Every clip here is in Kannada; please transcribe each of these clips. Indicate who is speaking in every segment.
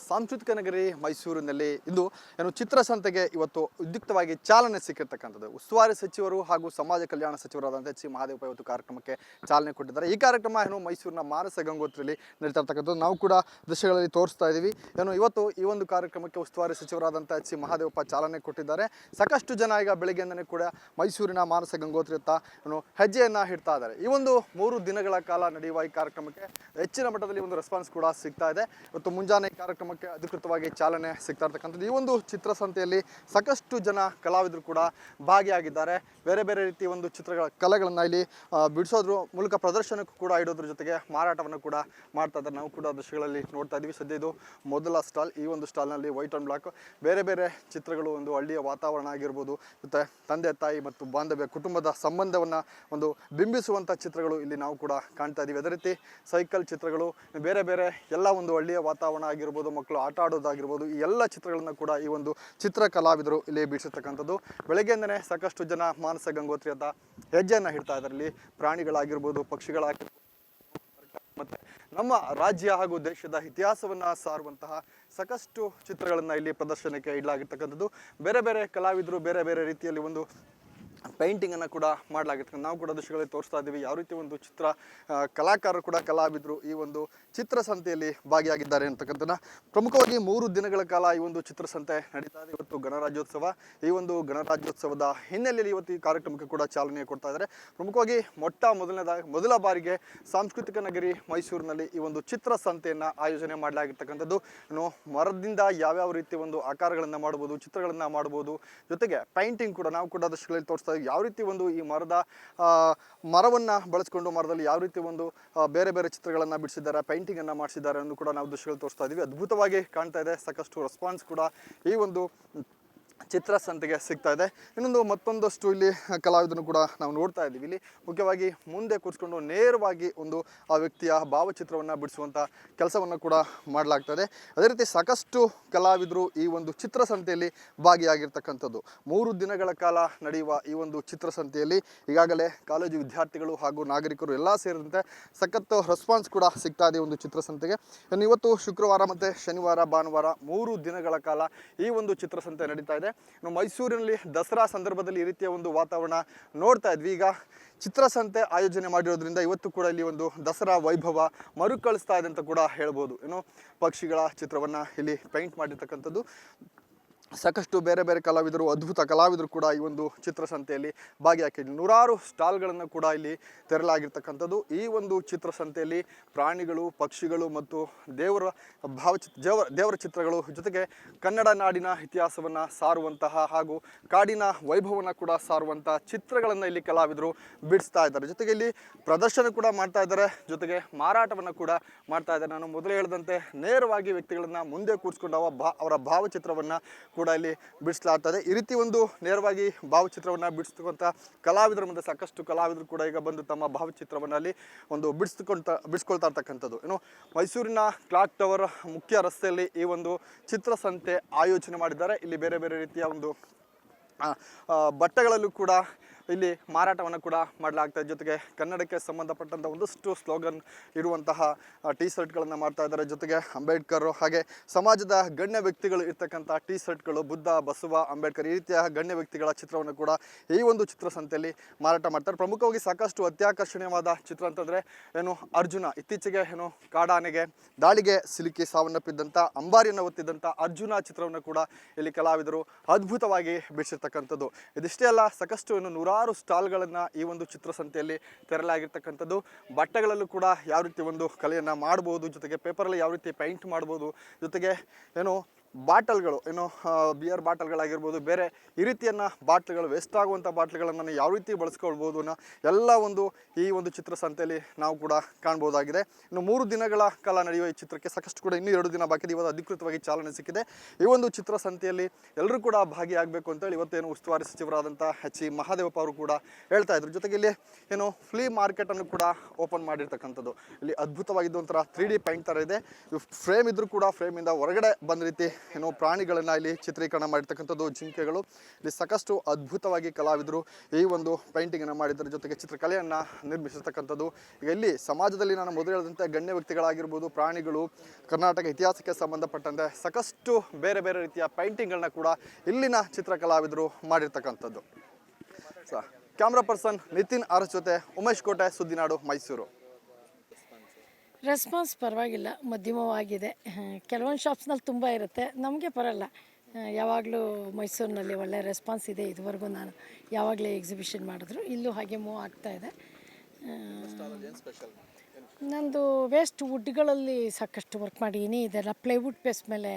Speaker 1: ಸಾಂಸ್ಕೃತಿಕ ನಗರಿ ಮೈಸೂರಿನಲ್ಲಿ ಇಂದು ಚಿತ್ರಸಂತೆಗೆ ಇವತ್ತು ಉದ್ಯುಕ್ತವಾಗಿ ಚಾಲನೆ ಸಿಕ್ಕಿರ್ತಕ್ಕಂಥದ್ದು. ಉಸ್ತುವಾರಿ ಸಚಿವರು ಹಾಗೂ ಸಮಾಜ ಕಲ್ಯಾಣ ಸಚಿವರಾದಂಥ ಎಚ್ ಸಿ ಮಹದೇವಪ್ಪ ಇವತ್ತು ಕಾರ್ಯಕ್ರಮಕ್ಕೆ ಚಾಲನೆ ಕೊಟ್ಟಿದ್ದಾರೆ. ಈ ಕಾರ್ಯಕ್ರಮ ಮೈಸೂರಿನ ಮಾನಸ ಗಂಗೋತ್ರಿಯಲ್ಲಿ ನಡೀತಾ ಇರ್ತಕ್ಕಂಥದ್ದು. ನಾವು ಕೂಡ ದೃಶ್ಯಗಳಲ್ಲಿ ತೋರಿಸ್ತಾ ಇದ್ದೀವಿ. ಇವತ್ತು ಈ ಒಂದು ಕಾರ್ಯಕ್ರಮಕ್ಕೆ ಉಸ್ತುವಾರಿ ಸಚಿವರಾದಂಥ ಎಚ್ ಸಿ ಮಹದೇವಪ್ಪ ಚಾಲನೆ ಕೊಟ್ಟಿದ್ದಾರೆ. ಸಾಕಷ್ಟು ಜನ ಈಗ ಬೆಳಗ್ಗೆಯಿಂದಲೇ ಕೂಡ ಮೈಸೂರಿನ ಮಾನಸ ಗಂಗೋತ್ರಿಯತ್ತ ಹೆಜ್ಜೆಯನ್ನು ಇಡ್ತಾ ಇದ್ದಾರೆ. ಈ ಒಂದು 3 ದಿನಗಳ ಕಾಲ ನಡೆಯುವ ಈ ಕಾರ್ಯಕ್ರಮಕ್ಕೆ ಹೆಚ್ಚಿನ ಮಟ್ಟದಲ್ಲಿ ಒಂದು ರೆಸ್ಪಾನ್ಸ್ ಕೂಡ ಸಿಗ್ತಾ ಇದೆ. ಇವತ್ತು ಮುಂಜಾನೆ ಕಾರ್ಯಕ್ರಮಕ್ಕೆ ಅಧಿಕೃತವಾಗಿ ಚಾಲನೆ ಸಿಗ್ತಾ ಇರ್ತಕ್ಕಂಥದ್ದು. ಈ ಒಂದು ಚಿತ್ರಸಂತೆಯಲ್ಲಿ ಸಾಕಷ್ಟು ಜನ ಕಲಾವಿದರು ಕೂಡ ಭಾಗಿಯಾಗಿದ್ದಾರೆ. ಬೇರೆ ಬೇರೆ ರೀತಿಯ ಒಂದು ಚಿತ್ರಗಳ ಕಲೆಗಳನ್ನು ಇಲ್ಲಿ ಬಿಡಿಸೋದ್ರ ಮೂಲಕ ಪ್ರದರ್ಶನಕ್ಕೂ ಕೂಡ ಇಡೋದ್ರ ಜೊತೆಗೆ ಮಾರಾಟವನ್ನು ಕೂಡ ಮಾಡ್ತಾ ಇದ್ದಾರೆ. ನಾವು ಕೂಡ ದೃಶ್ಯಗಳಲ್ಲಿ ನೋಡ್ತಾ ಇದ್ದೀವಿ. ಸದ್ಯ ಇದು ಮೊದಲ ಸ್ಟಾಲ್. ಈ ಒಂದು ಸ್ಟಾಲ್ನಲ್ಲಿ ವೈಟ್ ಆ್ಯಂಡ್ ಬ್ಲಾಕ್ ಬೇರೆ ಬೇರೆ ಚಿತ್ರಗಳು, ಒಂದು ಹಳ್ಳಿಯ ವಾತಾವರಣ ಆಗಿರ್ಬೋದು, ಮತ್ತು ತಂದೆ ತಾಯಿ ಮತ್ತು ಬಾಂಧವ್ಯ ಕುಟುಂಬದ ಸಂಬಂಧವನ್ನು ಒಂದು ಬಿಂಬಿಸುವಂಥ ಚಿತ್ರಗಳು ಇಲ್ಲಿ ನಾವು ಕೂಡ ಕಾಣ್ತಾ ಇದ್ದೀವಿ. ಅದೇ ರೀತಿ ಸೈಕಲ್ ಚಿತ್ರಗಳು, ಬೇರೆ ಬೇರೆ ಎಲ್ಲ ಒಂದು ಹಳ್ಳಿಯ ವಾತಾವರಣ ಆಗಿರ್ಬೋದು, ಮಕ್ಕಳು ಆಟ ಆಡೋದಾಗಿರ್ಬೋದು, ಈ ಎಲ್ಲ ಚಿತ್ರಗಳನ್ನು ಕೂಡ ಈ ಒಂದು ಚಿತ್ರ ಕಲಾವಿದರು ಇಲ್ಲಿ ಬಿಡಿಸಿರ್ತಕ್ಕಂಥದ್ದು. ಬೆಳಗ್ಗೆಯಿಂದನೇ ಸಾಕಷ್ಟು ಜನ ಮಾನಸ ಗಂಗೋತ್ರಿ ಅಂತ ಹೆಜ್ಜೆಯನ್ನು ಇಡ್ತಾ ಇದ್ದಾರೆ. ಇಲ್ಲಿ ಪ್ರಾಣಿಗಳಾಗಿರ್ಬೋದು, ಪಕ್ಷಿಗಳಾಗಿರ್ಬೋದು, ಮತ್ತೆ ನಮ್ಮ ರಾಜ್ಯ ಹಾಗೂ ದೇಶದ ಇತಿಹಾಸವನ್ನ ಸಾರುವಂತಹ ಸಾಕಷ್ಟು ಚಿತ್ರಗಳನ್ನ ಇಲ್ಲಿ ಪ್ರದರ್ಶನಕ್ಕೆ ಇಡಲಾಗಿರ್ತಕ್ಕಂಥದ್ದು. ಬೇರೆ ಬೇರೆ ಕಲಾವಿದರು ಬೇರೆ ಬೇರೆ ರೀತಿಯಲ್ಲಿ ಒಂದು ಪೇಂಟಿಂಗನ್ನು ಕೂಡ ಮಾಡಲಾಗಿರ್ತಕ್ಕಂಥ ನಾವು ಕೂಡ ದೃಶ್ಯಗಳಲ್ಲಿ ತೋರಿಸ್ತಾ ಇದ್ದೀವಿ. ಯಾವ ರೀತಿ ಒಂದು ಚಿತ್ರ ಕಲಾಕಾರರು ಕೂಡ ಕಲಾವಿದರು ಈ ಒಂದು ಚಿತ್ರಸಂತೆಯಲ್ಲಿ ಭಾಗಿಯಾಗಿದ್ದಾರೆ ಅಂತಕ್ಕಂಥದ್ದನ್ನ. ಪ್ರಮುಖವಾಗಿ 3 ದಿನಗಳ ಕಾಲ ಈ ಒಂದು ಚಿತ್ರಸಂತೆ ನಡೀತಾ ಇದೆ. ಇವತ್ತು ಗಣರಾಜ್ಯೋತ್ಸವ. ಈ ಒಂದು ಗಣರಾಜ್ಯೋತ್ಸವದ ಹಿನ್ನೆಲೆಯಲ್ಲಿ ಇವತ್ತು ಈ ಕಾರ್ಯಕ್ರಮಕ್ಕೆ ಕೂಡ ಚಾಲನೆ ಕೊಡ್ತಾ ಇದ್ದಾರೆ. ಪ್ರಮುಖವಾಗಿ ಮೊದಲ ಬಾರಿಗೆ ಸಾಂಸ್ಕೃತಿಕ ನಗರಿ ಮೈಸೂರಿನಲ್ಲಿ ಈ ಒಂದು ಚಿತ್ರಸಂತೆಯನ್ನು ಆಯೋಜನೆ ಮಾಡಲಾಗಿರ್ತಕ್ಕಂಥದ್ದು. ಮರದಿಂದ ಯಾವ್ಯಾವ ರೀತಿಯ ಒಂದು ಆಕಾರಗಳನ್ನು ಮಾಡ್ಬೋದು, ಚಿತ್ರಗಳನ್ನು ಮಾಡ್ಬೋದು, ಜೊತೆಗೆ ಪೇಂಟಿಂಗ್ ಕೂಡ ನಾವು ಕೂಡ ದೃಶ್ಯಗಳಲ್ಲಿ ತೋರಿಸ್ತಾ ಇದ್ದೀವಿ. ಯಾವ ರೀತಿ ಒಂದು ಈ ಮರವನ್ನು ಬಳಸ್ಕೊಂಡು ಮರದಲ್ಲಿ ಯಾವ ರೀತಿ ಒಂದು ಬೇರೆ ಬೇರೆ ಚಿತ್ರಗಳನ್ನು ಬಿಡಿಸಿದ್ದಾರೆ, ಪೇಂಟಿಂಗನ್ನು ಮಾಡಿಸಿದ್ದಾರೆ ಅನ್ನೂ ಕೂಡ ನಾವು ದೃಶ್ಯಗಳು ತೋರಿಸ್ತಾ ಇದ್ದೀವಿ. ಅದ್ಭುತವಾಗಿ ಕಾಣ್ತಾ ಇದೆ. ಸಾಕಷ್ಟು ರೆಸ್ಪಾನ್ಸ್ ಕೂಡ ಈ ಒಂದು ಚಿತ್ರಸಂತೆಗೆ ಸಿಗ್ತಾ ಇದೆ. ಮತ್ತೊಂದಷ್ಟು ಇಲ್ಲಿ ಕಲಾವಿದನ್ನು ಕೂಡ ನಾವು ನೋಡ್ತಾ ಇದ್ದೀವಿ. ಇಲ್ಲಿ ಮುಖ್ಯವಾಗಿ ಮುಂದೆ ಕೂರಿಸ್ಕೊಂಡು ನೇರವಾಗಿ ಒಂದು ಆ ವ್ಯಕ್ತಿಯ ಭಾವಚಿತ್ರವನ್ನು ಬಿಡಿಸುವಂಥ ಕೆಲಸವನ್ನು ಕೂಡ ಮಾಡಲಾಗ್ತದೆ. ಅದೇ ರೀತಿ ಸಾಕಷ್ಟು ಕಲಾವಿದರು ಈ ಒಂದು ಚಿತ್ರಸಂತೆಯಲ್ಲಿ ಭಾಗಿಯಾಗಿರ್ತಕ್ಕಂಥದ್ದು. 3 ದಿನಗಳ ಕಾಲ ನಡೆಯುವ ಈ ಒಂದು ಚಿತ್ರಸಂತೆಯಲ್ಲಿ ಈಗಾಗಲೇ ಕಾಲೇಜು ವಿದ್ಯಾರ್ಥಿಗಳು ಹಾಗೂ ನಾಗರಿಕರು ಎಲ್ಲ ಸೇರಿದಂತೆ ಸಖತ್ತು ರೆಸ್ಪಾನ್ಸ್ ಕೂಡ ಸಿಗ್ತಾ ಇದೆ ಒಂದು ಚಿತ್ರಸಂತೆಗೆ. ಇವತ್ತು ಶುಕ್ರವಾರ ಮತ್ತು ಶನಿವಾರ ಭಾನುವಾರ 3 ದಿನಗಳ ಕಾಲ ಈ ಒಂದು ಚಿತ್ರಸಂತೆ ನಡೀತಾ ಇದೆ. ಮೈಸೂರಿನಲ್ಲಿ ದಸರಾ ಸಂದರ್ಭದಲ್ಲಿ ಈ ರೀತಿಯ ಒಂದು ವಾತಾವರಣ ನೋಡ್ತಾ ಇದ್ವಿ. ಈಗ ಚಿತ್ರಸಂತೆ ಆಯೋಜನೆ ಮಾಡಿರೋದ್ರಿಂದ ಇವತ್ತು ಕೂಡ ಇಲ್ಲಿ ಒಂದು ದಸರಾ ವೈಭವ ಮರುಕಳಿಸ್ತಾ ಇದೆ ಅಂತ ಕೂಡ ಹೇಳ್ಬೋದು. ಪಕ್ಷಿಗಳ ಚಿತ್ರವನ್ನು ಇಲ್ಲಿ ಪೇಂಟ್ ಮಾಡಿರ್ತಕ್ಕಂಥದ್ದು. ಸಾಕಷ್ಟು ಬೇರೆ ಬೇರೆ ಕಲಾವಿದರು, ಅದ್ಭುತ ಕಲಾವಿದರು ಕೂಡ ಈ ಒಂದು ಚಿತ್ರಸಂತೆಯಲ್ಲಿ ಭಾಗಿಯಾಗಿದ್ದು ನೂರಾರು ಸ್ಟಾಲ್ಗಳನ್ನು ಕೂಡ ಇಲ್ಲಿ ತೆರಲಾಗಿರ್ತಕ್ಕಂಥದ್ದು. ಈ ಒಂದು ಚಿತ್ರಸಂತೆಯಲ್ಲಿ ಪ್ರಾಣಿಗಳು, ಪಕ್ಷಿಗಳು ಮತ್ತು ದೇವರ ಚಿತ್ರಗಳು, ಜೊತೆಗೆ ಕನ್ನಡ ನಾಡಿನ ಇತಿಹಾಸವನ್ನು ಸಾರುವಂತಹ ಹಾಗೂ ಕಾಡಿನ ವೈಭವವನ್ನು ಕೂಡ ಸಾರುವಂತಹ ಚಿತ್ರಗಳನ್ನು ಇಲ್ಲಿ ಕಲಾವಿದರು ಬಿಡಿಸ್ತಾ ಇದ್ದಾರೆ. ಜೊತೆಗೆ ಇಲ್ಲಿ ಪ್ರದರ್ಶನ ಕೂಡ ಮಾಡ್ತಾ ಇದ್ದಾರೆ, ಜೊತೆಗೆ ಮಾರಾಟವನ್ನು ಕೂಡ ಮಾಡ್ತಾ ಇದ್ದಾರೆ. ನಾನು ಮೊದಲೇ ಹೇಳಿದಂತೆ ನೇರವಾಗಿ ವ್ಯಕ್ತಿಗಳನ್ನು ಮುಂದೆ ಕೂರಿಸ್ಕೊಂಡು ಅವರ ಭಾವಚಿತ್ರವನ್ನು ಕೂಡ ಇಲ್ಲಿ ಬಿಡಿಸಲಾಗ್ತದೆ. ಈ ರೀತಿ ಒಂದು ನೇರವಾಗಿ ಭಾವಚಿತ್ರವನ್ನು ಬಿಡಿಸ್ತಕ್ಕಂಥ ಕಲಾವಿದರ ಮುಂದೆ ಸಾಕಷ್ಟು ಕಲಾವಿದರು ಕೂಡ ಈಗ ಬಂದು ತಮ್ಮ ಭಾವಚಿತ್ರವನ್ನು ಅಲ್ಲಿ ಒಂದು ಬಿಡಿಸ್ಕೊಳ್ತಾ ಇರ್ತಕ್ಕಂಥದ್ದು. ಮೈಸೂರಿನ ಕ್ಲಾಕ್ ಟವರ್ ಮುಖ್ಯ ರಸ್ತೆಯಲ್ಲಿ ಈ ಒಂದು ಚಿತ್ರಸಂತೆ ಆಯೋಜನೆ ಮಾಡಿದ್ದಾರೆ. ಇಲ್ಲಿ ಬೇರೆ ಬೇರೆ ರೀತಿಯ ಒಂದು ಬಟ್ಟೆಗಳಲ್ಲೂ ಕೂಡ ಇಲ್ಲಿ ಮಾರಾಟವನ್ನು ಕೂಡ ಮಾಡಲಾಗ್ತದೆ. ಜೊತೆಗೆ ಕನ್ನಡಕ್ಕೆ ಸಂಬಂಧಪಟ್ಟಂಥ ಒಂದಷ್ಟು ಸ್ಲೋಗನ್ ಇರುವಂತಹ ಟೀ ಶರ್ಟ್ಗಳನ್ನು ಮಾಡ್ತಾ ಇದ್ದಾರೆ. ಜೊತೆಗೆ ಅಂಬೇಡ್ಕರ್ ಹಾಗೆ ಸಮಾಜದ ಗಣ್ಯ ವ್ಯಕ್ತಿಗಳು ಇರ್ತಕ್ಕಂಥ ಟೀ ಶರ್ಟ್ಗಳು, ಬುದ್ಧ, ಬಸವ, ಅಂಬೇಡ್ಕರ್ ಈ ರೀತಿಯ ಗಣ್ಯ ವ್ಯಕ್ತಿಗಳ ಚಿತ್ರವನ್ನು ಕೂಡ ಈ ಒಂದು ಚಿತ್ರಸಂತೆಯಲ್ಲಿ ಮಾರಾಟ ಮಾಡ್ತಾರೆ. ಪ್ರಮುಖವಾಗಿ ಸಾಕಷ್ಟು ಅತ್ಯಾಕರ್ಷಣೀಯವಾದ ಚಿತ್ರ ಅಂತಂದರೆ ಅರ್ಜುನ. ಇತ್ತೀಚೆಗೆ ಕಾಡಾನೆಗೆ ದಾಳಿಗೆ ಸಿಲುಕಿ ಸಾವನ್ನಪ್ಪಿದ್ದಂಥ, ಅಂಬಾರಿಯನ್ನು ಹೊತ್ತಿದ್ದಂಥ ಅರ್ಜುನ ಚಿತ್ರವನ್ನು ಕೂಡ ಇಲ್ಲಿ ಕಲಾವಿದರು ಅದ್ಭುತವಾಗಿ ಬಿಡಿಸಿರ್ತಕ್ಕಂಥದ್ದು. ಇದಿಷ್ಟೇ ಅಲ್ಲ, ಸಾಕಷ್ಟು ನೂರಾರು ಸ್ಟಾಲ್ಗಳನ್ನು ಈ ಒಂದು ಚಿತ್ರಸಂತೆಯಲ್ಲಿ ತೆರಲಾಗಿರ್ತಕ್ಕಂಥದ್ದು. ಬಟ್ಟೆಗಳಲ್ಲೂ ಕೂಡ ಯಾವ ರೀತಿ ಒಂದು ಕಲೆಯನ್ನು ಮಾಡ್ಬೋದು, ಜೊತೆಗೆ ಪೇಪರಲ್ಲಿ ಯಾವ ರೀತಿ ಪೇಂಟ್ ಮಾಡ್ಬೋದು, ಜೊತೆಗೆ ಬಾಟಲ್ಗಳು ಬಿಯರ್ ಬಾಟಲ್ಗಳಾಗಿರ್ಬೋದು, ಬೇರೆ ಈ ರೀತಿಯನ್ನು ಬಾಟ್ಲ್ಗಳು, ವೇಸ್ಟ್ ಆಗುವಂಥ ಬಾಟ್ಲ್ಗಳನ್ನು ಯಾವ ರೀತಿ ಬಳಸ್ಕೊಳ್ಬೋದು ಅನ್ನೋ ಎಲ್ಲ ಈ ಒಂದು ಚಿತ್ರಸಂತೆಯಲ್ಲಿ ನಾವು ಕೂಡ ಕಾಣ್ಬೋದಾಗಿದೆ. 3 ದಿನಗಳ ಕಾಲ ನಡೆಯುವ ಈ ಚಿತ್ರಕ್ಕೆ ಸಾಕಷ್ಟು ಕೂಡ ಇನ್ನೂ 2 ದಿನ ಬಾಕಿ ಇದೆ. ಇವತ್ತು ಅಧಿಕೃತವಾಗಿ ಚಾಲನೆ ಸಿಕ್ಕಿದೆ. ಈ ಒಂದು ಚಿತ್ರಸಂತೆಯಲ್ಲಿ ಎಲ್ಲರೂ ಕೂಡ ಭಾಗಿಯಾಗಬೇಕು ಅಂತೇಳಿ ಇವತ್ತೇನು ಉಸ್ತುವಾರಿ ಸಚಿವರಾದಂಥ ಎಚ್ ಸಿ ಮಹದೇವಪ್ಪ ಅವರು ಕೂಡ ಹೇಳ್ತಾ ಇದ್ರು. ಜೊತೆಗೆ ಇಲ್ಲಿ ಫ್ಲೀ ಮಾರ್ಕೆಟನ್ನು ಕೂಡ ಓಪನ್ ಮಾಡಿರ್ತಕ್ಕಂಥದ್ದು. ಇಲ್ಲಿ ಅದ್ಭುತವಾಗಿದ್ದು ಒಂಥರ 3D ಪೇಂಟ್ ಥರ ಇದೆ. ಫ್ರೇಮ್ ಇದ್ರೂ ಕೂಡ ಫ್ರೇಮಿಂದ ಹೊರಗಡೆ ಬಂದ ರೀತಿ ಏನೋ ಪ್ರಾಣಿಗಳನ್ನು ಇಲ್ಲಿ ಚಿತ್ರೀಕರಣ ಮಾಡಿರ್ತಕ್ಕಂಥದ್ದು, ಜಿಂಕೆಗಳು. ಇಲ್ಲಿ ಸಾಕಷ್ಟು ಅದ್ಭುತವಾಗಿ ಕಲಾವಿದರು ಈ ಒಂದು ಪೇಂಟಿಂಗನ್ನು ಮಾಡಿದ್ದರ ಜೊತೆಗೆ ಚಿತ್ರಕಲೆಯನ್ನು ನಿರ್ಮಿಸಿರ್ತಕ್ಕಂಥದ್ದು. ಈಗ ಇಲ್ಲಿ ಸಮಾಜದಲ್ಲಿ ನಾನು ಮೊದಲು ಹೇಳಿದಂತೆ ಗಣ್ಯ ವ್ಯಕ್ತಿಗಳಾಗಿರ್ಬೋದು, ಪ್ರಾಣಿಗಳು, ಕರ್ನಾಟಕ ಇತಿಹಾಸಕ್ಕೆ ಸಂಬಂಧಪಟ್ಟಂತೆ ಸಾಕಷ್ಟು ಬೇರೆ ಬೇರೆ ರೀತಿಯ ಪೇಂಟಿಂಗ್ಗಳನ್ನ ಕೂಡ ಇಲ್ಲಿನ ಚಿತ್ರಕಲಾವಿದರು ಮಾಡಿರ್ತಕ್ಕಂಥದ್ದು. ಕ್ಯಾಮ್ರಾ ಪರ್ಸನ್ ನಿತಿನ್ ಆರ್ ಜೊತೆ ಉಮೇಶ್ ಕೋಟೆ, ಸುದ್ದಿನಾಡು, ಮೈಸೂರು.
Speaker 2: ರೆಸ್ಪಾನ್ಸ್ ಪರವಾಗಿಲ್ಲ, ಮಧ್ಯಮವಾಗಿದೆ. ಕೆಲವೊಂದು ಶಾಪ್ಸ್ನಲ್ಲಿ ತುಂಬ ಇರುತ್ತೆ, ನಮಗೆ ಬರಲ್ಲ. ಯಾವಾಗಲೂ ಮೈಸೂರಿನಲ್ಲಿ ಒಳ್ಳೆ ರೆಸ್ಪಾನ್ಸ್ ಇದೆ. ಇದುವರೆಗೂ ನಾನು ಯಾವಾಗಲೇ ಎಕ್ಸಿಬಿಷನ್ ಮಾಡಿದ್ರು, ಇಲ್ಲೂ ಹಾಗೆ ಮೂವ್ ಆಗ್ತಾಯಿದೆ. ನಂದು ವೇಸ್ಟ್ ವುಡ್ಗಳಲ್ಲಿ ಸಾಕಷ್ಟು ವರ್ಕ್ ಮಾಡಿದ್ದೀನಿ. ಇದೆಲ್ಲ ಪ್ಲೈವುಡ್ ಪೇಸ್ ಮೇಲೆ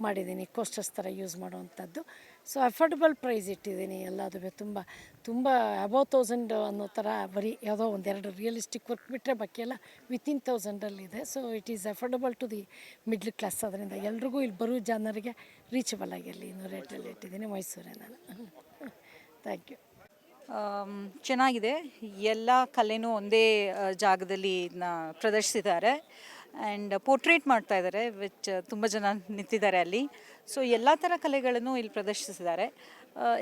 Speaker 2: ಮಾಡಿದ್ದೀನಿ, ಕೋಸ್ಟರ್ಸ್ ಥರ ಯೂಸ್ ಮಾಡುವಂಥದ್ದು. ಸೊ ಅಫೋರ್ಡಬಲ್ ಪ್ರೈಸ್ ಇಟ್ಟಿದ್ದೀನಿ ಎಲ್ಲದೂ. ತುಂಬ ತುಂಬ ಅಬೌವ್ 1000 ಅನ್ನೋ ಥರ ಬರೀ ಯಾವುದೋ ಒಂದೆರಡು ರಿಯಲಿಸ್ಟಿಕ್ ವರ್ಕ್ ಬಿಟ್ಟರೆ ಬಾಕಿ ಎಲ್ಲ within 1000 so it is affordable to the middle class. ಅದರಿಂದ ಎಲ್ರಿಗೂ ಇಲ್ಲಿ ಬರೋ ಜನರಿಗೆ ರೀಚಬಲ್ ಆಗಿರಲಿ ಇನ್ನೂ ರೇಟಲ್ಲಿ ಇಟ್ಟಿದ್ದೀನಿ. ಮೈಸೂರೇ ನಾನು. Thank you.
Speaker 3: ಚೆನ್ನಾಗಿದೆ. ಎಲ್ಲ ಕಲೆನೂ ಒಂದೇ ಜಾಗದಲ್ಲಿ ಇದನ್ನ ಪ್ರದರ್ಶಿಸಿದ್ದಾರೆ. ಆ್ಯಂಡ್ ಪೋರ್ಟ್ರೇಟ್ ಮಾಡ್ತಾ ಇದ್ದಾರೆ, ವಿಚ್ ತುಂಬ ಜನ ನಿಂತಿದ್ದಾರೆ ಅಲ್ಲಿ. ಸೊ ಎಲ್ಲ ಥರ ಕಲೆಗಳನ್ನು ಇಲ್ಲಿ ಪ್ರದರ್ಶಿಸಿದ್ದಾರೆ.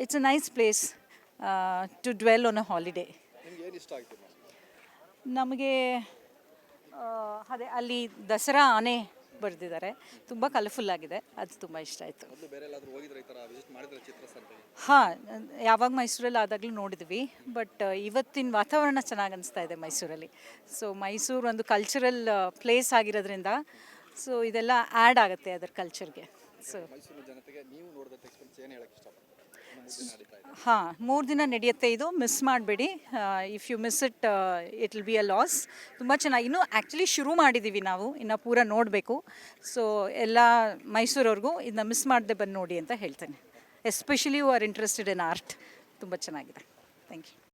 Speaker 3: It's a nice place to dwell on a holiday. ನಮಗೆ ಅದೇ ಅಲ್ಲಿ ದಸರಾ ಆನೆ ಬರೆದಿದ್ದಾರೆ, ತುಂಬ ಕಲರ್ಫುಲ್ ಆಗಿದೆ, ಅದು ತುಂಬ ಇಷ್ಟ ಆಯಿತು. ಹಾಂ, ಯಾವಾಗ ಮೈಸೂರಲ್ಲಿ ಆದಾಗಲೂ ನೋಡಿದ್ವಿ, ಬಟ್ ಇವತ್ತಿನ ವಾತಾವರಣ ಚೆನ್ನಾಗಿ ಅನಿಸ್ತಾ ಇದೆ ಮೈಸೂರಲ್ಲಿ. ಸೊ ಮೈಸೂರು ಒಂದು ಕಲ್ಚರಲ್ ಪ್ಲೇಸ್ ಆಗಿರೋದ್ರಿಂದ ಸೊ ಇದೆಲ್ಲ ಆ್ಯಡ್ ಆಗುತ್ತೆ ಅದರ ಕಲ್ಚರ್ಗೆ. ಸೊ ಹಾಂ, 3 ದಿನ ನಡೆಯುತ್ತೆ ಇದು, ಮಿಸ್ ಮಾಡಬೇಡಿ. If you miss it it will be a loss. ತುಂಬ ಚೆನ್ನಾಗಿ, ಇನ್ನೂ ಆ್ಯಕ್ಚುಲಿ ಶುರು ಮಾಡಿದ್ದೀವಿ ನಾವು, ಇನ್ನು ಪೂರ ನೋಡಬೇಕು. ಸೊ ಎಲ್ಲ ಮೈಸೂರವ್ರಿಗೂ ಇದನ್ನ ಮಿಸ್ ಮಾಡದೆ ಬಂದು ನೋಡಿ ಅಂತ ಹೇಳ್ತೇನೆ. Especially you are interested in art. ತುಂಬ ಚೆನ್ನಾಗಿದೆ. Thank you.